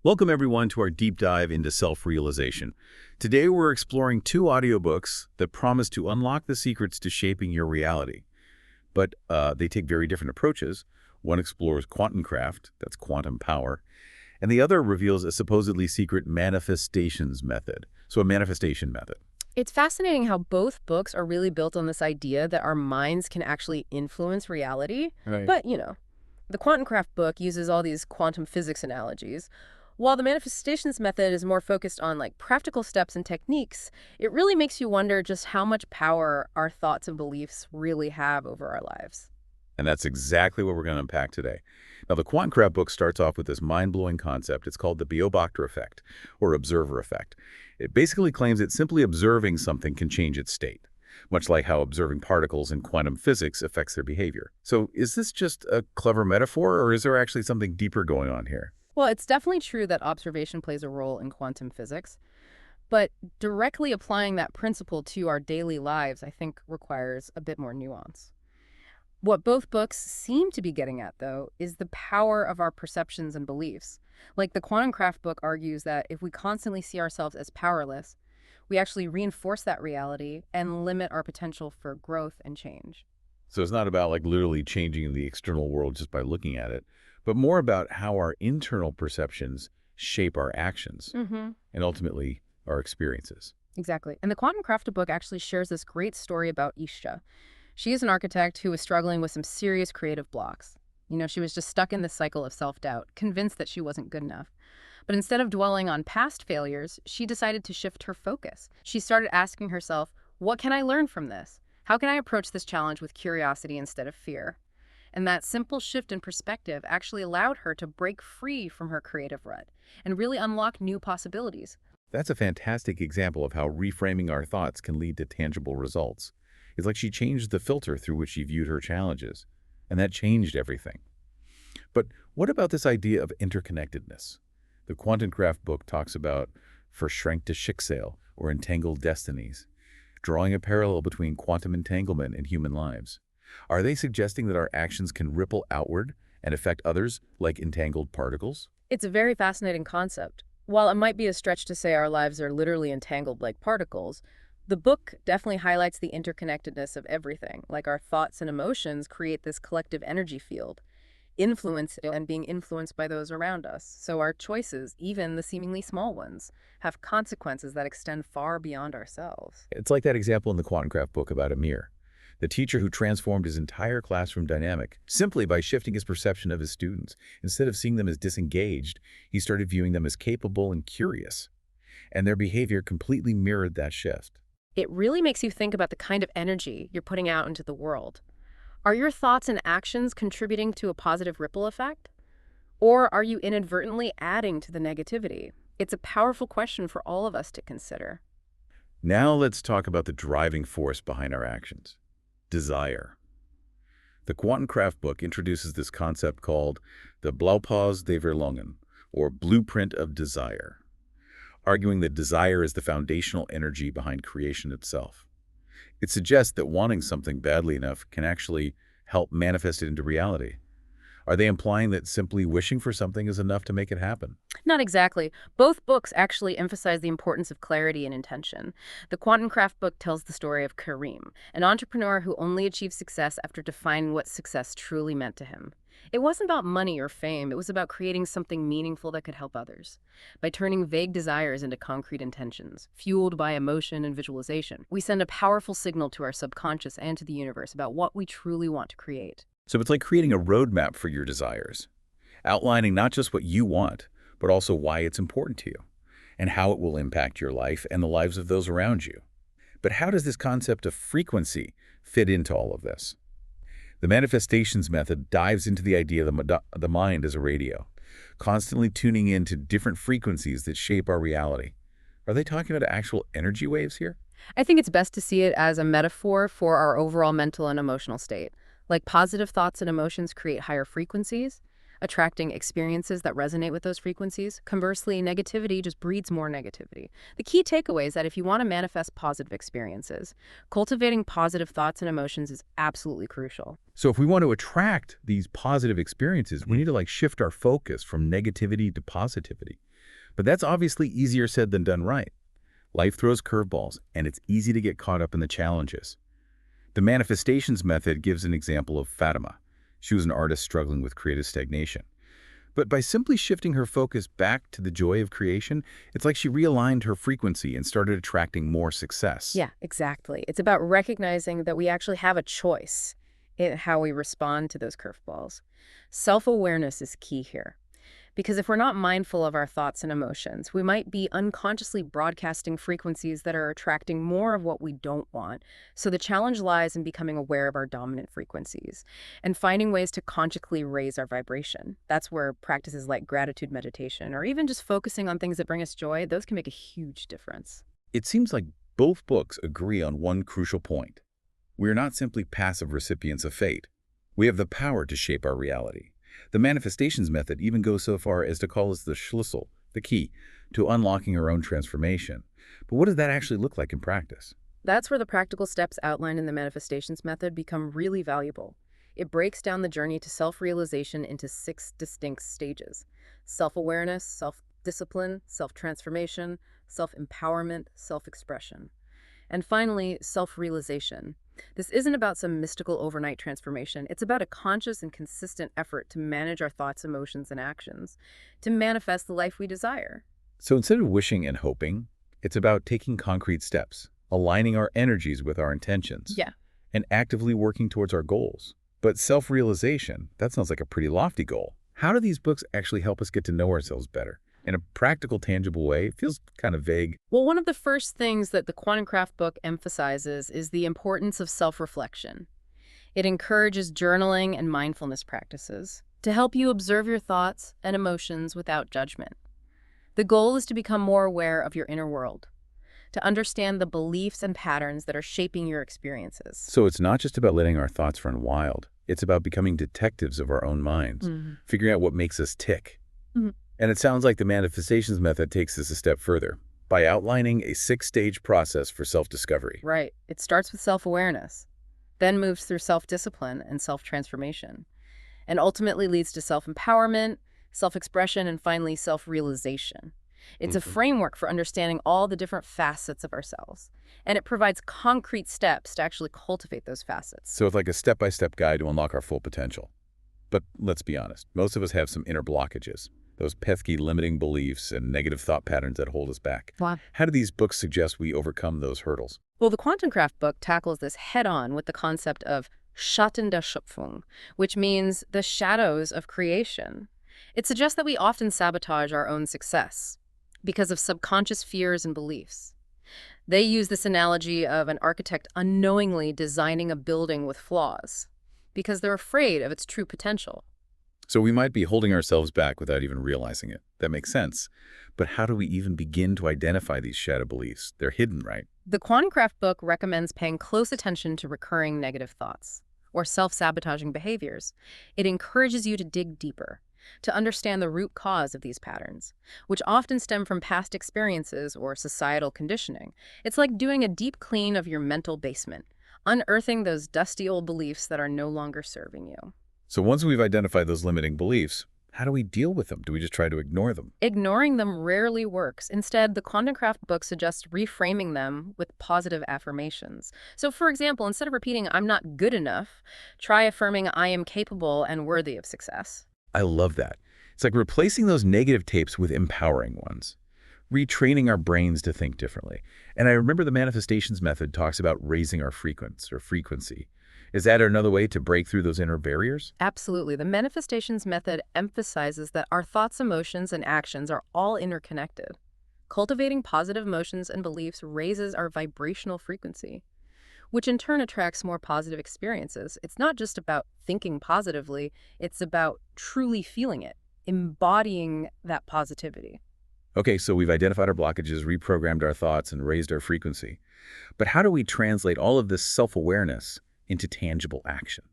Welcome everyone to our deep dive into self-realization. Today we're exploring two audiobooks that promise to unlock the secrets to shaping your reality. But they take very different approaches. One explores quantenkraft, that's quantum power, and the other reveals a supposedly secret manifestations method, so a manifestation method. It's fascinating how both books are really built on this idea that our minds can actually influence reality. Right. But, the Quantenkraft book uses all these quantum physics analogies. While the manifestations method is more focused on practical steps and techniques, it really makes you wonder just how much power our thoughts and beliefs really have over our lives. And that's exactly what we're going to unpack today. Now, the Quantenkraft book starts off with this mind-blowing concept. It's called the Beobachter effect, or observer effect. It basically claims that simply observing something can change its state, much like how observing particles in quantum physics affects their behavior. So is this just a clever metaphor, or is there actually something deeper going on here? Well, it's definitely true that observation plays a role in quantum physics, but directly applying that principle to our daily lives, I think, requires a bit more nuance. What both books seem to be getting at, though, is the power of our perceptions and beliefs. Like the Quantenkraft book argues that if we constantly see ourselves as powerless, we actually reinforce that reality and limit our potential for growth and change. So it's not about literally changing the external world just by looking at it, but more about how our internal perceptions shape our actions and ultimately our experiences. Exactly. And the Quantenkraft book actually shares this great story about Isha. She is an architect who was struggling with some serious creative blocks. She was just stuck in this cycle of self-doubt, convinced that she wasn't good enough. But instead of dwelling on past failures, she decided to shift her focus. She started asking herself, what can I learn from this? How can I approach this challenge with curiosity instead of fear? And that simple shift in perspective actually allowed her to break free from her creative rut and really unlock new possibilities. That's a fantastic example of how reframing our thoughts can lead to tangible results. It's like she changed the filter through which she viewed her challenges, and that changed everything. But what about this idea of interconnectedness? The Quantenkraft book talks about verschränkte Schicksal, or entangled destinies, drawing a parallel between quantum entanglement and human lives. Are they suggesting that our actions can ripple outward and affect others like entangled particles? It's a very fascinating concept. While it might be a stretch to say our lives are literally entangled like particles, the book definitely highlights the interconnectedness of everything. Like our thoughts and emotions create this collective energy field, influence and being influenced by those around us. So our choices, even the seemingly small ones, have consequences that extend far beyond ourselves. It's like that example in the Quantenkraft book about Amir, the teacher who transformed his entire classroom dynamic simply by shifting his perception of his students. Instead of seeing them as disengaged, he started viewing them as capable and curious. And their behavior completely mirrored that shift. It really makes you think about the kind of energy you're putting out into the world. Are your thoughts and actions contributing to a positive ripple effect? Or are you inadvertently adding to the negativity? It's a powerful question for all of us to consider. Now let's talk about the driving force behind our actions: desire. The Quantenkraft book introduces this concept called the Blaupause des Verlangen, or blueprint of desire, arguing that desire is the foundational energy behind creation itself. It suggests that wanting something badly enough can actually help manifest it into reality. Are they implying that simply wishing for something is enough to make it happen? Not exactly. Both books actually emphasize the importance of clarity and intention. The Quantenkraft book tells the story of Kareem, an entrepreneur who only achieved success after defining what success truly meant to him. It wasn't about money or fame, it was about creating something meaningful that could help others. By turning vague desires into concrete intentions, fueled by emotion and visualization, we send a powerful signal to our subconscious and to the universe about what we truly want to create. So it's like creating a roadmap for your desires, outlining not just what you want, but also why it's important to you, and how it will impact your life and the lives of those around you. But how does this concept of frequency fit into all of this? The manifestations method dives into the idea of the mind as a radio, constantly tuning in to different frequencies that shape our reality. Are they talking about actual energy waves here? I think it's best to see it as a metaphor for our overall mental and emotional state. Like positive thoughts and emotions create higher frequencies, attracting experiences that resonate with those frequencies. Conversely, negativity just breeds more negativity. The key takeaway is that if you want to manifest positive experiences, cultivating positive thoughts and emotions is absolutely crucial. So if we want to attract these positive experiences, we need to shift our focus from negativity to positivity. But that's obviously easier said than done right. Life throws curveballs, and it's easy to get caught up in the challenges. The manifestations method gives an example of Fatima. She was an artist struggling with creative stagnation. But by simply shifting her focus back to the joy of creation, it's like she realigned her frequency and started attracting more success. Yeah, exactly. It's about recognizing that we actually have a choice in how we respond to those curveballs. Self-awareness is key here. Because if we're not mindful of our thoughts and emotions, we might be unconsciously broadcasting frequencies that are attracting more of what we don't want. So the challenge lies in becoming aware of our dominant frequencies and finding ways to consciously raise our vibration. That's where practices like gratitude meditation or even just focusing on things that bring us joy, those can make a huge difference. It seems like both books agree on one crucial point. We are not simply passive recipients of fate. We have the power to shape our reality. The manifestations method even goes so far as to call us the schlüssel, the key, to unlocking our own transformation. But what does that actually look like in practice? That's where the practical steps outlined in the manifestations method become really valuable. It breaks down the journey to self-realization into 6 distinct stages: self-awareness, self-discipline, self-transformation, self-empowerment, self-expression. And finally, self-realization. This isn't about some mystical overnight transformation. It's about a conscious and consistent effort to manage our thoughts, emotions, and actions to manifest the life we desire. So instead of wishing and hoping, it's about taking concrete steps, aligning our energies with our intentions, Yeah. and actively working towards our goals. But self-realization, that sounds like a pretty lofty goal. How do these books actually help us get to know ourselves better? In a practical, tangible way? It feels kind of vague. Well, one of the first things that the Quantenkraft book emphasizes is the importance of self-reflection. It encourages journaling and mindfulness practices to help you observe your thoughts and emotions without judgment. The goal is to become more aware of your inner world, to understand the beliefs and patterns that are shaping your experiences. So it's not just about letting our thoughts run wild. It's about becoming detectives of our own minds, figuring out what makes us tick. Mhm. And it sounds like the manifestations method takes this a step further by outlining a 6-stage process for self-discovery. Right. It starts with self-awareness, then moves through self-discipline and self-transformation, and ultimately leads to self-empowerment, self-expression, and finally self-realization. It's a framework for understanding all the different facets of ourselves, and it provides concrete steps to actually cultivate those facets. So it's like a step-by-step guide to unlock our full potential. But let's be honest, most of us have some inner blockages, those pesky limiting beliefs and negative thought patterns that hold us back. Wow. How do these books suggest we overcome those hurdles? Well, the Quantenkraft book tackles this head-on with the concept of Schatten der Schöpfung, which means the shadows of creation. It suggests that we often sabotage our own success because of subconscious fears and beliefs. They use this analogy of an architect unknowingly designing a building with flaws because they're afraid of its true potential. So we might be holding ourselves back without even realizing it. That makes sense. But how do we even begin to identify these shadow beliefs? They're hidden, right? The Quantenkraft book recommends paying close attention to recurring negative thoughts or self-sabotaging behaviors. It encourages you to dig deeper, to understand the root cause of these patterns, which often stem from past experiences or societal conditioning. It's like doing a deep clean of your mental basement, unearthing those dusty old beliefs that are no longer serving you. So once we've identified those limiting beliefs, how do we deal with them? Do we just try to ignore them? Ignoring them rarely works. Instead, the Quantenkraft book suggests reframing them with positive affirmations. So, for example, instead of repeating, "I'm not good enough," try affirming, "I am capable and worthy of success." I love that. It's like replacing those negative tapes with empowering ones, retraining our brains to think differently. And I remember the manifestations method talks about raising our frequency. Is that another way to break through those inner barriers? Absolutely. The manifestations method emphasizes that our thoughts, emotions, and actions are all interconnected. Cultivating positive emotions and beliefs raises our vibrational frequency, which in turn attracts more positive experiences. It's not just about thinking positively, it's about truly feeling it, embodying that positivity. Okay, so we've identified our blockages, reprogrammed our thoughts, and raised our frequency. But how do we translate all of this self-awareness into tangible action?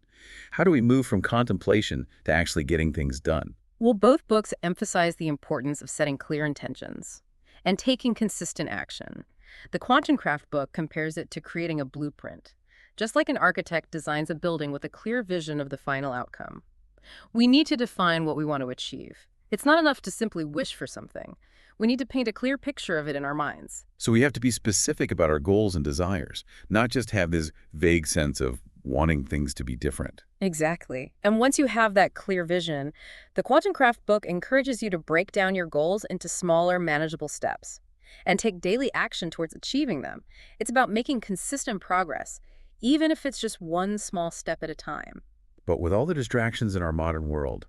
How do we move from contemplation to actually getting things done? Well, both books emphasize the importance of setting clear intentions and taking consistent action. The Quantenkraft book compares it to creating a blueprint, just like an architect designs a building with a clear vision of the final outcome. We need to define what we want to achieve. It's not enough to simply wish for something. We need to paint a clear picture of it in our minds. So we have to be specific about our goals and desires, not just have this vague sense of wanting things to be different. Exactly. And once you have that clear vision, the Quantenkraft book encourages you to break down your goals into smaller, manageable steps and take daily action towards achieving them. It's about making consistent progress, even if it's just one small step at a time. But with all the distractions in our modern world,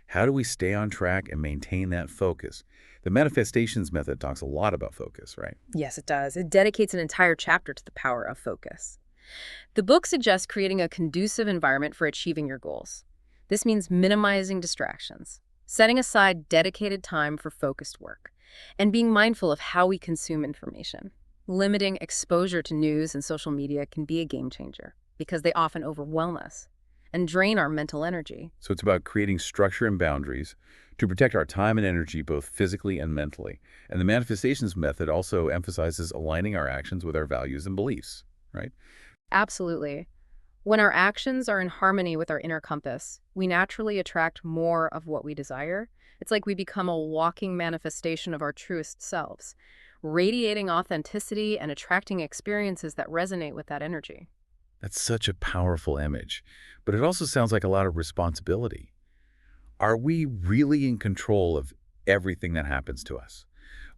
how do we stay on track and maintain that focus? The manifestations method talks a lot about focus, right? Yes, it does. It dedicates an entire chapter to the power of focus. The book suggests creating a conducive environment for achieving your goals. This means minimizing distractions, setting aside dedicated time for focused work, and being mindful of how we consume information. Limiting exposure to news and social media can be a game changer because they often overwhelm us and drain our mental energy. So it's about creating structure and boundaries to protect our time and energy both physically and mentally. And the manifestations method also emphasizes aligning our actions with our values and beliefs, right? Absolutely. When our actions are in harmony with our inner compass, we naturally attract more of what we desire. It's like we become a walking manifestation of our truest selves, radiating authenticity and attracting experiences that resonate with that energy. That's such a powerful image, but it also sounds like a lot of responsibility. Are we really in control of everything that happens to us?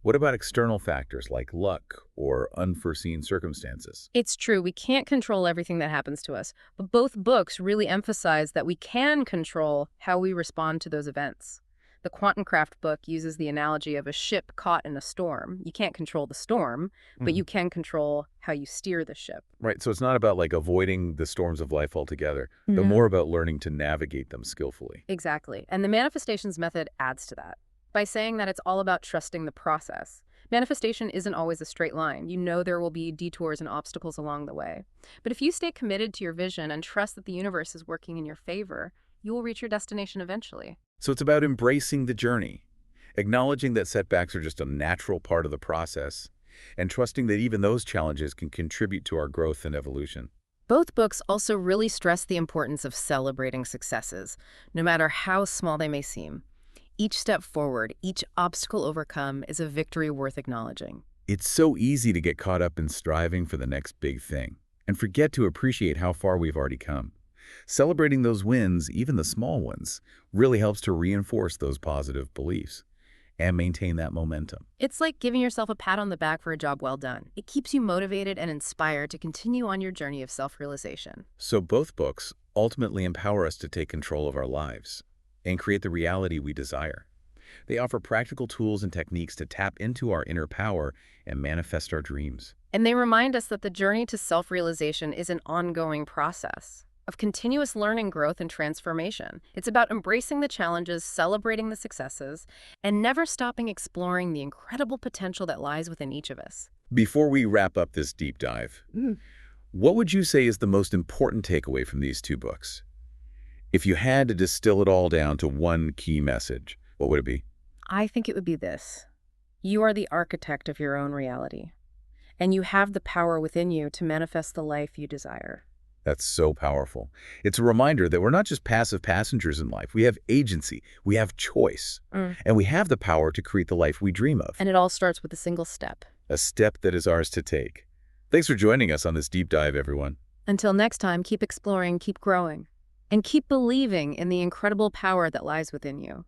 What about external factors like luck or unforeseen circumstances? It's true, we can't control everything that happens to us, but both books really emphasize that we can control how we respond to those events. The Quantenkraft book uses the analogy of a ship caught in a storm. You can't control the storm, but you can control how you steer the ship. Right, so it's not about like avoiding the storms of life altogether, but more about learning to navigate them skillfully. Exactly. And the manifestations method adds to that by saying that it's all about trusting the process. Manifestation isn't always a straight line. You know there will be detours and obstacles along the way. But if you stay committed to your vision and trust that the universe is working in your favor, you will reach your destination eventually. So it's about embracing the journey, acknowledging that setbacks are just a natural part of the process, and trusting that even those challenges can contribute to our growth and evolution. Both books also really stress the importance of celebrating successes, no matter how small they may seem. Each step forward, each obstacle overcome is a victory worth acknowledging. It's so easy to get caught up in striving for the next big thing and forget to appreciate how far we've already come. Celebrating those wins, even the small ones, really helps to reinforce those positive beliefs and maintain that momentum. It's like giving yourself a pat on the back for a job well done. It keeps you motivated and inspired to continue on your journey of self-realization. So both books ultimately empower us to take control of our lives and create the reality we desire. They offer practical tools and techniques to tap into our inner power and manifest our dreams. And they remind us that the journey to self-realization is an ongoing process of continuous learning, growth, and transformation. It's about embracing the challenges, celebrating the successes, and never stopping exploring the incredible potential that lies within each of us. Before we wrap up this deep dive, what would you say is the most important takeaway from these two books? If you had to distill it all down to one key message, what would it be? I think it would be this. You are the architect of your own reality, and you have the power within you to manifest the life you desire. That's so powerful. It's a reminder that we're not just passive passengers in life. We have agency, we have choice, and we have the power to create the life we dream of. And it all starts with a single step. A step that is ours to take. Thanks for joining us on this deep dive, everyone. Until next time, keep exploring, keep growing, and keep believing in the incredible power that lies within you.